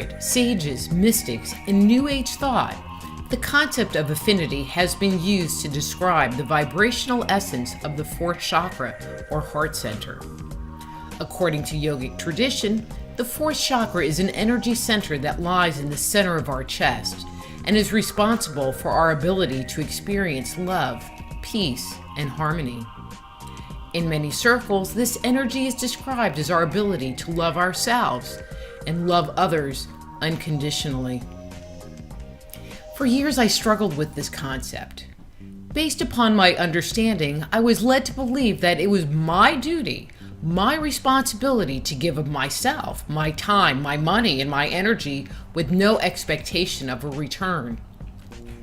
spirit, sages, mystics, and New Age thought, the concept of affinity has been used to describe the vibrational essence of the fourth chakra, or heart center. According to yogic tradition, the fourth chakra is an energy center that lies in the center of our chest and is responsible for our ability to experience love, peace, and harmony. In many circles, this energy is described as our ability to love ourselves and love others unconditionally. For years, I struggled with this concept. Based upon my understanding, I was led to believe that it was my duty, my responsibility to give of myself, my time, my money, and my energy with no expectation of a return.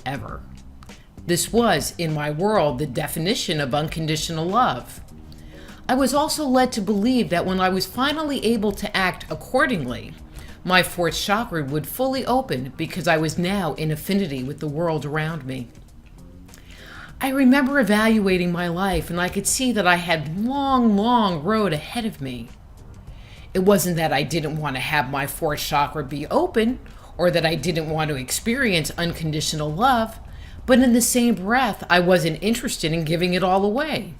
Ever. This was, in my world, the definition of unconditional love. I was also led to believe that when I was finally able to act accordingly, my fourth chakra would fully open because I was now in affinity with the world around me. I remember evaluating my life and I could see that I had long road ahead of me. It wasn't that I didn't want to have my fourth chakra be open or that I didn't want to experience unconditional love, but in the same breath, I wasn't interested in giving it all away.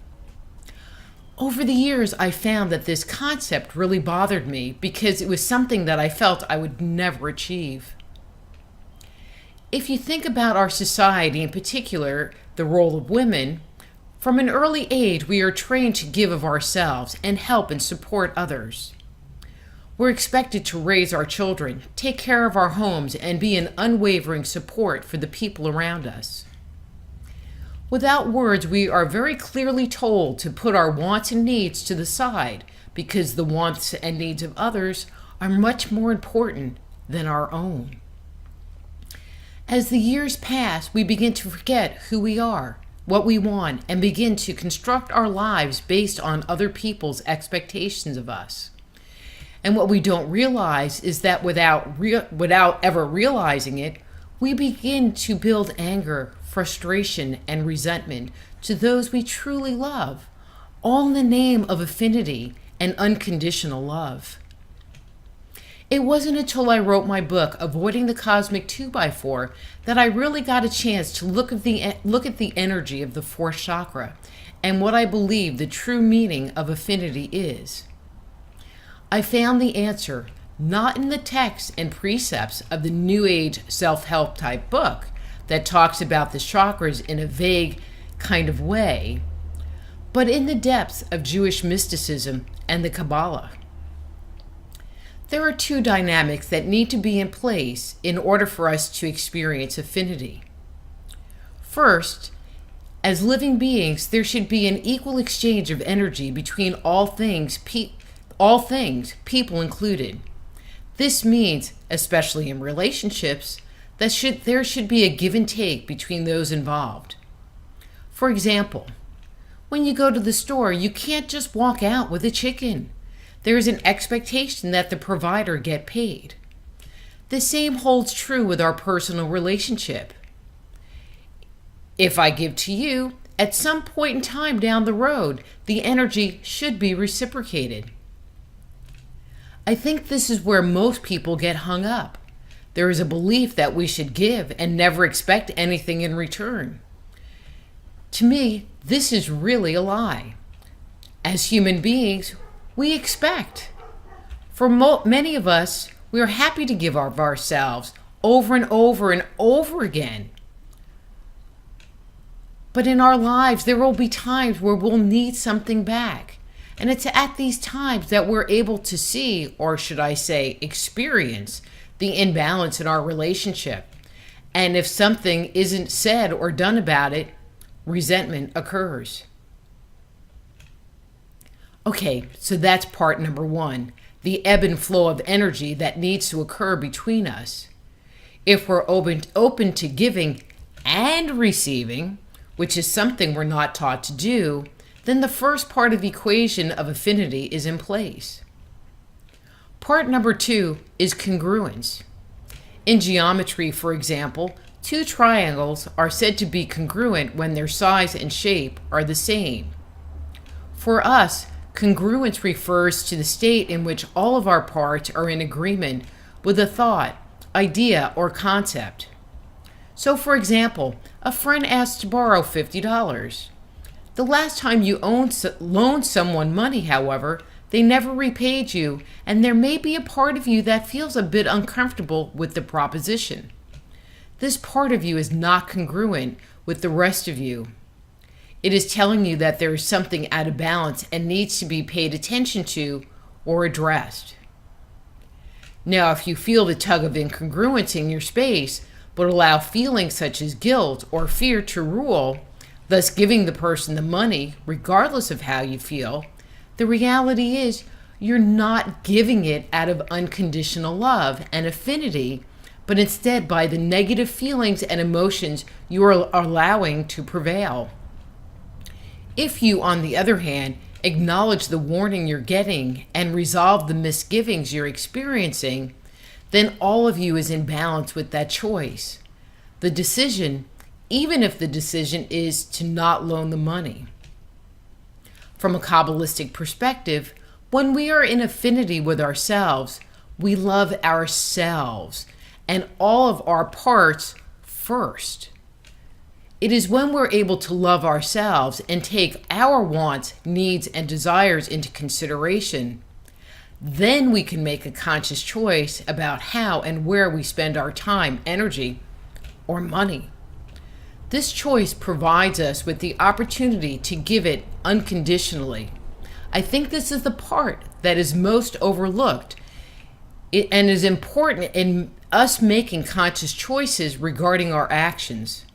Over the years, I found that this concept really bothered me because it was something that I felt I would never achieve. If you think about our society, in particular, the role of women, from an early age, we are trained to give of ourselves and help and support others. We're expected to raise our children, take care of our homes, and be an unwavering support for the people around us. Without words, we are very clearly told to put our wants and needs to the side because the wants and needs of others are much more important than our own. As the years pass, we begin to forget who we are, what we want, and begin to construct our lives based on other people's expectations of us. And what we don't realize is that without ever realizing it, we begin to build anger, frustration, and resentment to those we truly love, all in the name of affinity and unconditional love. It wasn't until I wrote my book, Avoiding the Cosmic 2x4, that I really got a chance to look at the energy of the fourth chakra and what I believe the true meaning of affinity is. I found the answer not in the texts and precepts of the New Age self-help type book that talks about the chakras in a vague kind of way, but in the depths of Jewish mysticism and the Kabbalah. There are two dynamics that need to be in place in order for us to experience affinity. First, as living beings, there should be an equal exchange of energy between all things, people included. This means, especially in relationships, that there should be a give and take between those involved. For example, when you go to the store, you can't just walk out with a chicken. There is an expectation that the provider get paid. The same holds true with our personal relationship. If I give to you, at some point in time down the road, the energy should be reciprocated. I think this is where most people get hung up. There is a belief that we should give and never expect anything in return. To me, this is really a lie. As human beings, we expect. For many of us, we are happy to give of ourselves over and over and over again. But in our lives, there will be times where we'll need something back. And it's at these times that we're able to see, or should I say, experience the imbalance in our relationship. And if something isn't said or done about it, resentment occurs. Okay, so that's part number one, the ebb and flow of energy that needs to occur between us. If we're open to giving and receiving, which is something we're not taught to do, then the first part of the equation of affinity is in place. Part number two is congruence. In geometry, for example, two triangles are said to be congruent when their size and shape are the same. For us, congruence refers to the state in which all of our parts are in agreement with a thought, idea, or concept. So, for example, a friend asks to borrow $50. The last time you loaned someone money, however, they never repaid you, and there may be a part of you that feels a bit uncomfortable with the proposition. This part of you is not congruent with the rest of you. It is telling you that there is something out of balance and needs to be paid attention to or addressed. Now, if you feel the tug of incongruence in your space, but allow feelings such as guilt or fear to rule, thus giving the person the money regardless of how you feel, the reality is you're not giving it out of unconditional love and affinity, but instead by the negative feelings and emotions you are allowing to prevail. If you, on the other hand, acknowledge the warning you're getting and resolve the misgivings you're experiencing, then all of you is in balance with that choice. The decision, even if the decision is to not loan the money. From a Kabbalistic perspective, when we are in affinity with ourselves, we love ourselves and all of our parts first. It is when we're able to love ourselves and take our wants, needs, and desires into consideration, then we can make a conscious choice about how and where we spend our time, energy, or money. This choice provides us with the opportunity to give it unconditionally. I think this is the part that is most overlooked and is important in us making conscious choices regarding our actions.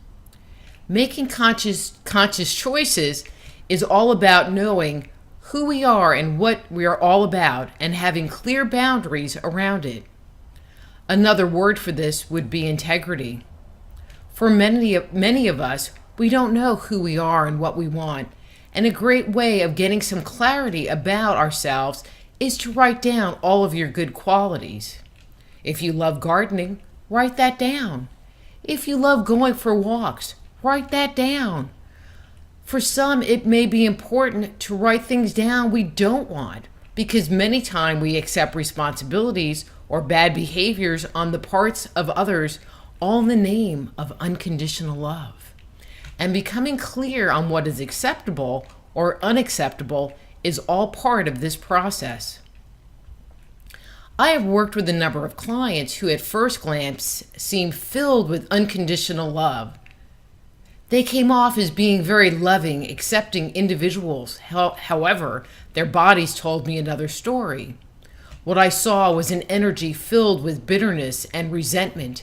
Making conscious choices is all about knowing who we are and what we are all about and having clear boundaries around it. Another word for this would be integrity. For many of us, we don't know who we are and what we want, and a great way of getting some clarity about ourselves is to write down all of your good qualities. If you love gardening, write that down. If you love going for walks, write that down. For some, it may be important to write things down we don't want, because many times we accept responsibilities or bad behaviors on the parts of others, all in the name of unconditional love. And becoming clear on what is acceptable or unacceptable is all part of this process. I have worked with a number of clients who at first glance seemed filled with unconditional love. They came off as being very loving, accepting individuals. However, their bodies told me another story. What I saw was an energy filled with bitterness and resentment,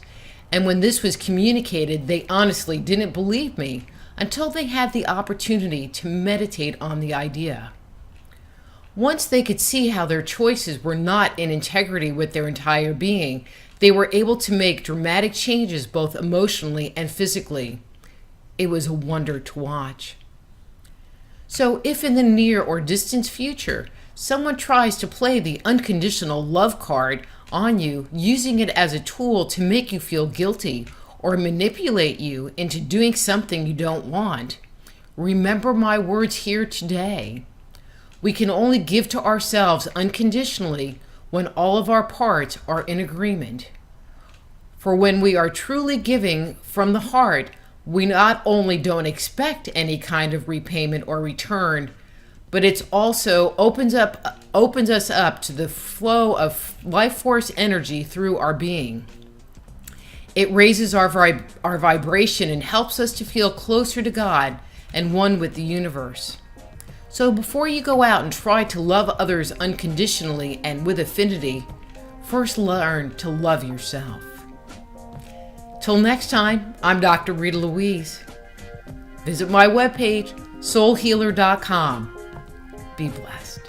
and when this was communicated, they honestly didn't believe me until they had the opportunity to meditate on the idea. Once they could see how their choices were not in integrity with their entire being, they were able to make dramatic changes both emotionally and physically. It was a wonder to watch. So if in the near or distant future, someone tries to play the unconditional love card on you, using it as a tool to make you feel guilty or manipulate you into doing something you don't want, remember my words here today. We can only give to ourselves unconditionally when all of our parts are in agreement. For when we are truly giving from the heart, we not only don't expect any kind of repayment or return, but it also opens us up to the flow of life force energy through our being. It raises our vibration and helps us to feel closer to God and one with the universe. So before you go out and try to love others unconditionally and with affinity, first learn to love yourself. Till next time, I'm Dr. Rita Louise. Visit my webpage, soulhealer.com. Be blessed.